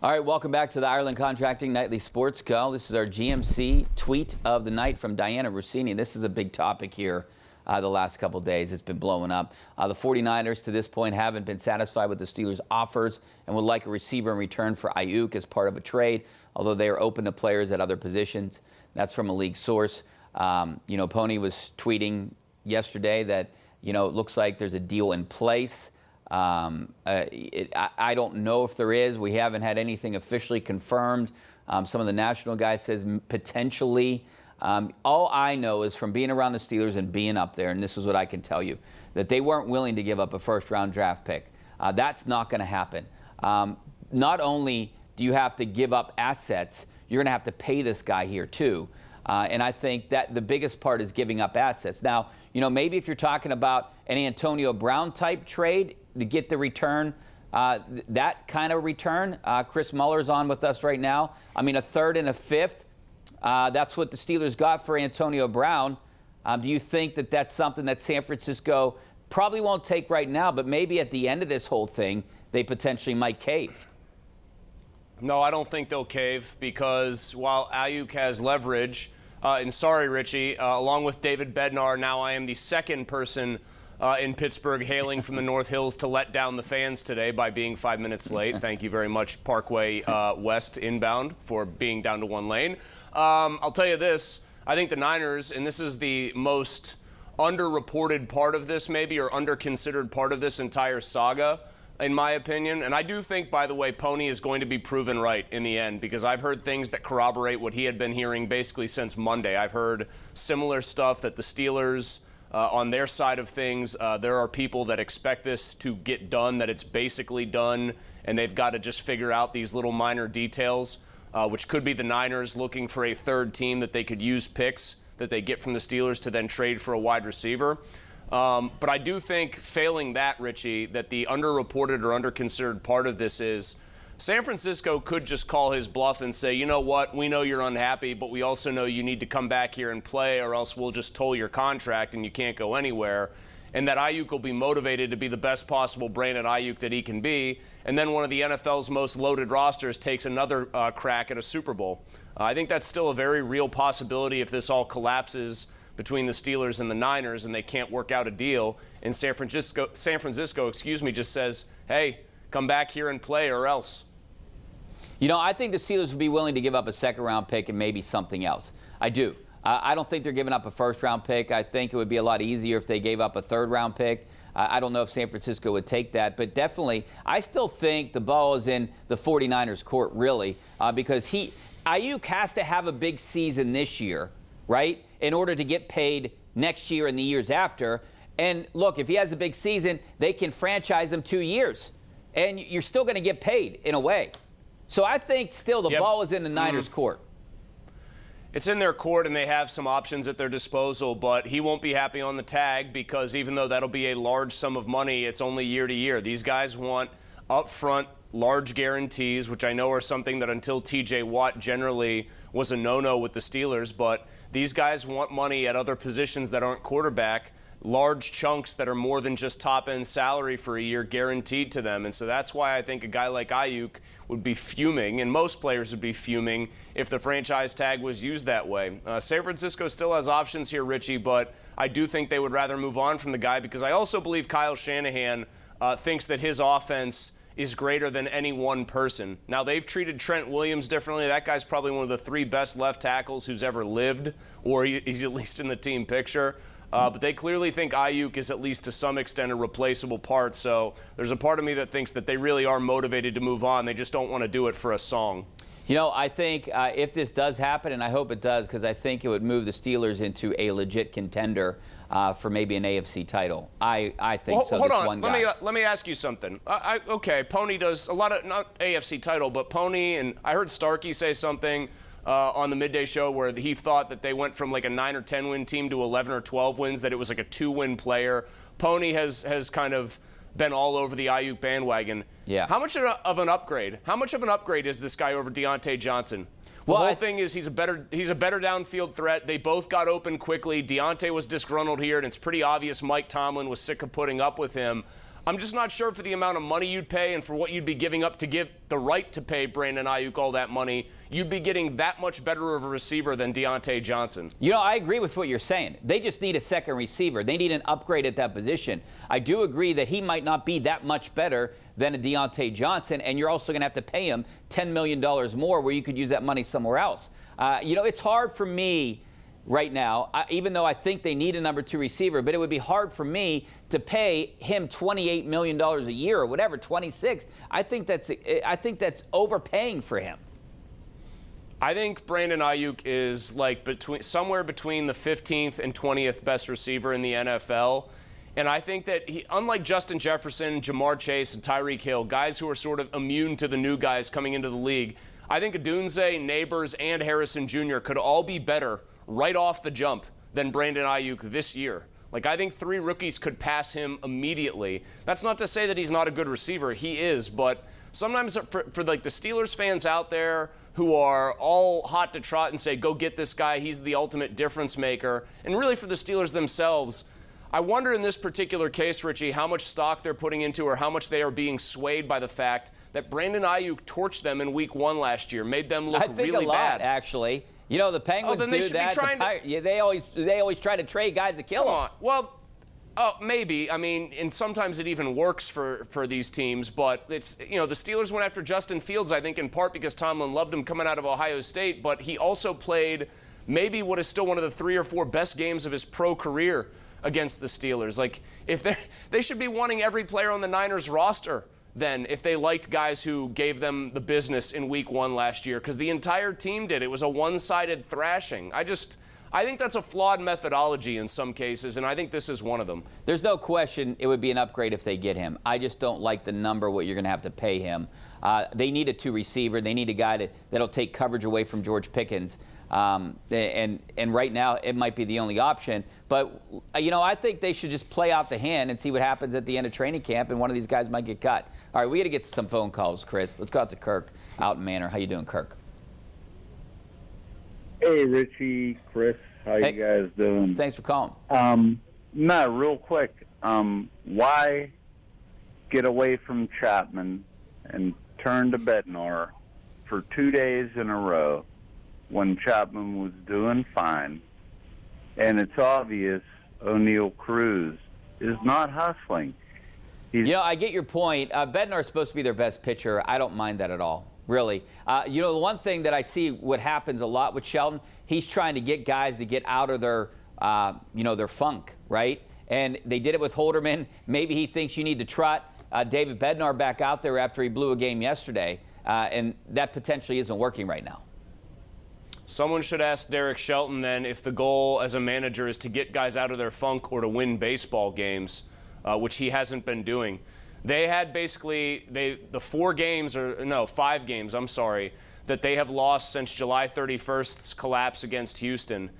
All right, welcome back to the Ireland Contracting Nightly Sports Call. This is our GMC tweet of the night from Diana Rossini. This is a big topic here the last couple days. It's been blowing up. The 49ers to this point haven't been satisfied with the Steelers' offers and would like a receiver in return for Aiyuk as part of a trade, although they are open to players at other positions. That's from a league source. Pony was tweeting yesterday that, it looks like there's a deal in place. I don't know if there is. We haven't had anything officially confirmed. Some of the national guys says potentially. All I know is from being around the Steelers and being up there, and this is what I can tell you, that they weren't willing to give up a first-round draft pick. That's not going to happen. Not only do you have to give up assets, you're going to have to pay this guy here too. And I think that the biggest part is giving up assets. Now, maybe if you're talking about an Antonio Brown type trade to get the return, that kind of return. Chris Mueller's on with us right now. I mean, a third and a fifth. That's what the Steelers got for Antonio Brown. Do you think that that's something that San Francisco probably won't take right now, but maybe at the end of this whole thing, they potentially might cave? No, I don't think they'll cave because while Aiyuk has leverage, and sorry, Richie, along with David Bednar, now I am the second person in Pittsburgh hailing from the North Hills to let down the fans today by being 5 minutes late. Thank you very much, Parkway West inbound, for being down to one lane. I'll tell you this. I think the Niners, and this is the most underreported part of this maybe, or underconsidered part of this entire saga, in my opinion. And I do think, by the way, Pony is going to be proven right in the end, because I've heard things that corroborate what he had been hearing basically since Monday. I've heard similar stuff that the Steelers, on their side of things, there are people that expect this to get done, that it's basically done, and they've got to just figure out these little minor details, which could be the Niners looking for a third team that they could use picks that they get from the Steelers to then trade for a wide receiver. But I do think, failing that, Richie, that the underreported or underconsidered part of this is San Francisco could just call his bluff and say, you know what, we know you're unhappy, but we also know you need to come back here and play, or else we'll just toll your contract and you can't go anywhere. And that Aiyuk will be motivated to be the best possible Brandon Aiyuk that he can be. And then one of the NFL's most loaded rosters takes another crack at a Super Bowl. I think that's still a very real possibility if this all collapses between the Steelers and the Niners and they can't work out a deal. And San Francisco, just says, hey, come back here and play or else. I think the Steelers would be willing to give up a second-round pick and maybe something else. I do. I don't think they're giving up a first-round pick. I think it would be a lot easier if they gave up a third-round pick. I don't know if San Francisco would take that, but definitely, I still think the ball is in the 49ers' court, really, because Aiyuk has to have a big season this year, right, in order to get paid next year and the years after. And look, if he has a big season, they can franchise him 2 years, and you're still going to get paid in a way. So I think still the ball is in the Niners' court. It's in their court, and they have some options at their disposal, but he won't be happy on the tag because even though that'll be a large sum of money, it's only year to year. These guys want upfront large guarantees, which I know are something that until T.J. Watt generally was a no-no with the Steelers, but these guys want money at other positions that aren't quarterback, large chunks that are more than just top-end salary for a year guaranteed to them. And so that's why I think a guy like Aiyuk would be fuming, and most players would be fuming, if the franchise tag was used that way. San Francisco still has options here, Richie, but I do think they would rather move on from the guy because I also believe Kyle Shanahan thinks that his offense is greater than any one person. Now, they've treated Trent Williams differently. That guy's probably one of the 3 best left tackles who's ever lived, or he's at least in the team picture. But they clearly think Aiyuk is at least to some extent a replaceable part. So there's a part of me that thinks that they really are motivated to move on. They just don't want to do it for a song. I think if this does happen, and I hope it does, because I think it would move the Steelers into a legit contender for maybe an AFC title. I think so. Hold on. One guy. Let me ask you something. Okay, Pony does a lot of, not AFC title, but Pony, and I heard Starkey say something on the midday show where he thought that they went from like a 9 or 10 win team to 11 or 12 wins, that it was like a 2-win player. Pony has kind of been all over the Aiyuk bandwagon. Yeah. How much of an upgrade? How much of an upgrade is this guy over Deontay Johnson? The whole thing is he's a better downfield threat. They both got open quickly. Deontay was disgruntled here, and it's pretty obvious Mike Tomlin was sick of putting up with him. I'm just not sure for the amount of money you'd pay and for what you'd be giving up to give the right to pay Brandon Aiyuk all that money, you'd be getting that much better of a receiver than Deontay Johnson. You know, I agree with what you're saying. They just need a second receiver. They need an upgrade at that position. I do agree that he might not be that much better than a Deontay Johnson, and you're also going to have to pay him $10 million more where you could use that money somewhere else. You know, it's hard for me right now, even though I think they need a number 2 receiver, but it would be hard for me to pay him $28 million a year or whatever, 26. I think that's overpaying for him. I think Brandon Aiyuk is like somewhere between the 15th and 20th best receiver in the NFL. And I think that he, unlike Justin Jefferson, Jamar Chase, and Tyreek Hill, guys who are sort of immune to the new guys coming into the league, I think Odunze, Neighbors, and Harrison Jr. could all be better right off the jump than Brandon Aiyuk this year. Like, I think 3 rookies could pass him immediately. That's not to say that he's not a good receiver. He is, but sometimes for like the Steelers fans out there who are all hot to trot and say, go get this guy, he's the ultimate difference maker, and really for the Steelers themselves, I wonder in this particular case, Richie, how much stock they're putting into or how much they are being swayed by the fact that Brandon Aiyuk torched them in Week 1 last year, made them look really bad. I think a lot, actually. You know, the Penguins do that. Yeah, they always try to trade guys to kill them. Come on. Well, maybe. I mean, and sometimes it even works for these teams. But it's, you know, the Steelers went after Justin Fields, I think, in part because Tomlin loved him coming out of Ohio State. But he also played maybe what is still one of the 3 or 4 best games of his pro career against the Steelers. Like, if they should be wanting every player on the Niners roster then if they liked guys who gave them the business in Week 1 last year, because the entire team did. It was a one-sided thrashing. I think that's a flawed methodology in some cases, and I think this is one of them. There's no question it would be an upgrade if they get him. I just don't like the number, what you're going to have to pay him. They need a 2 receiver. They need a guy that'll take coverage away from George Pickens. And right now, it might be the only option. But, you know, I think they should just play out the hand and see what happens at the end of training camp, and one of these guys might get cut. All right, we got to get to some phone calls, Chris. Let's go out to Kirk out in Manor. How you doing, Kirk? Hey, Richie, Chris. How you guys doing? Thanks for calling. Real quick. Why get away from Chapman and turn to Bednar for 2 days in a row when Chapman was doing fine? And it's obvious Oneil Cruz is not hustling. I get your point. Bednar's supposed to be their best pitcher. I don't mind that at all, really. You know, the one thing that I see what happens a lot with Shelton, he's trying to get guys to get out of their, their funk, right? And they did it with Holderman. Maybe he thinks you need to trot David Bednar back out there after he blew a game yesterday, and that potentially isn't working right now. Someone should ask Derek Shelton then if the goal as a manager is to get guys out of their funk or to win baseball games, which he hasn't been doing. They had basically the 5 games, that they have lost since July 31st's collapse against Houston.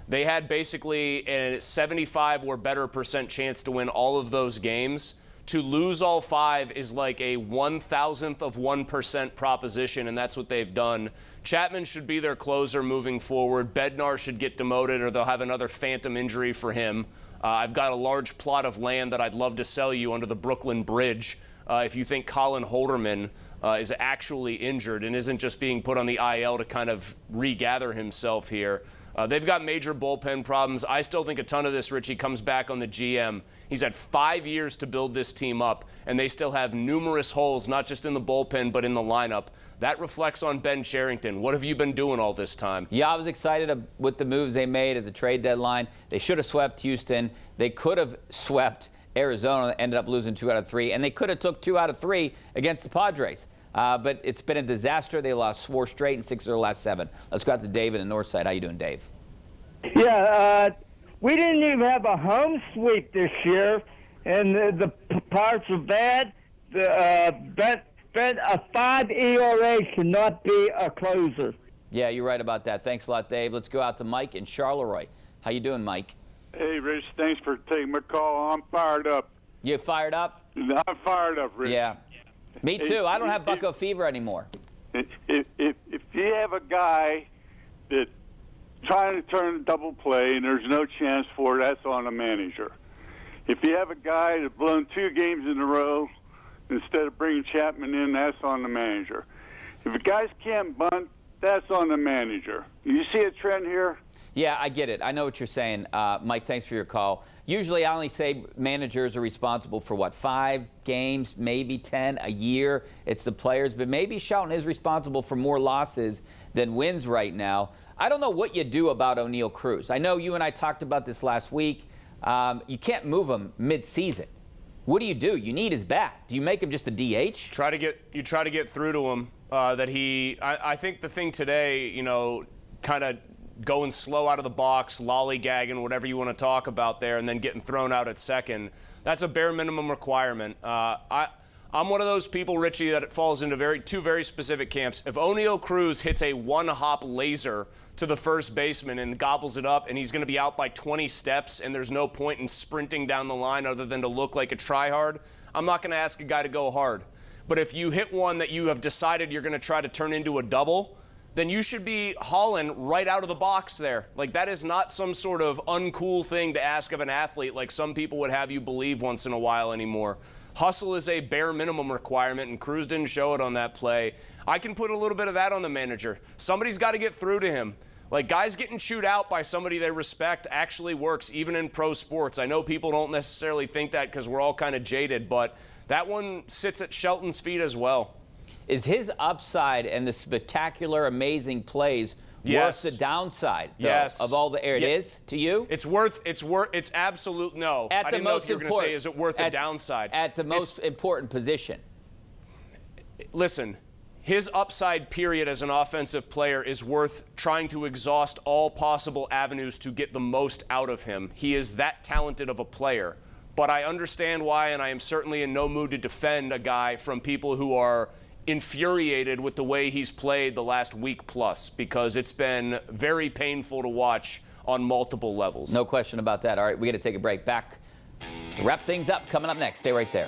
They had basically a 75 or better % chance to win all of those games. To lose all 5 is like a 1,000th of 1% proposition, and that's what they've done. Chapman should be their closer moving forward. Bednar should get demoted, or they'll have another phantom injury for him. I've got a large plot of land that I'd love to sell you under the Brooklyn Bridge if you think Colin Holderman is actually injured and isn't just being put on the IL to kind of regather himself here. They've got major bullpen problems. I still think a ton of this, Richie, comes back on the GM. He's had 5 years to build this team up, and they still have numerous holes, not just in the bullpen, but in the lineup. That reflects on Ben Cherington. What have you been doing all this time? Yeah, I was excited with the moves they made at the trade deadline. They should have swept Houston. They could have swept Arizona, ended up losing 2 out of 3, and they could have took 2 out of 3 against the Padres. But it's been a disaster. They lost 4 straight and 6 of their last 7. Let's go out to Dave in the North Side. How you doing, Dave? Yeah, we didn't even have a home sweep this year, and the Pirates are bad. A 5 ERA should not be a closer. Yeah, you're right about that. Thanks a lot, Dave. Let's go out to Mike in Charleroi. How you doing, Mike? Hey, Rich. Thanks for taking my call. I'm fired up. You fired up? I'm fired up, Rich. Yeah. Me too. I don't have bucko fever anymore. If you have a guy that's trying to turn a double play and there's no chance for it, that's on a manager. If you have a guy that's blown 2 games in a row, instead of bringing Chapman in, that's on the manager. If the guys can't bunt, that's on the manager. You see a trend here? Yeah, I get it. I know what you're saying. Mike, thanks for your call. Usually I only say managers are responsible for, what, 5 games, maybe 10 a year. It's the players. But maybe Shelton is responsible for more losses than wins right now. I don't know what you do about Oneil Cruz. I know you and I talked about this last week. You can't move him mid-season. What do? You need his bat. Do you make him just a DH? You try to get through to him I think the thing today, kind of going slow out of the box, lollygagging, whatever you want to talk about there, and then getting thrown out at second, that's a bare minimum requirement. I'm one of those people, Richie, that it falls into two very specific camps. If Oneil Cruz hits a one-hop laser to the first baseman and gobbles it up, and he's going to be out by 20 steps, and there's no point in sprinting down the line other than to look like a try-hard, I'm not going to ask a guy to go hard. But if you hit one that you have decided you're going to try to turn into a double, then you should be hauling right out of the box there. Like, that is not some sort of uncool thing to ask of an athlete like some people would have you believe once in a while anymore. Hustle is a bare minimum requirement, and Cruz didn't show it on that play. I can put a little bit of that on the manager. Somebody's got to get through to him. Like, guys getting chewed out by somebody they respect actually works, even in pro sports. I know people don't necessarily think that because we're all kind of jaded, but that one sits at Shelton's feet as well. Is his upside and the spectacular, amazing plays Yes. worth the downside, though, Yes. of all the air? It is to you? It's absolute no. At I the didn't know most if you were going to say, is it worth the downside? At the most important position. Listen, his upside period as an offensive player is worth trying to exhaust all possible avenues to get the most out of him. He is that talented of a player. But I understand why, and I am certainly in no mood to defend a guy from people who are infuriated with the way he's played the last week plus, because it's been very painful to watch on multiple levels. No question about that. All right, we got to take a break. Back to wrap things up. Coming up next. Stay right there.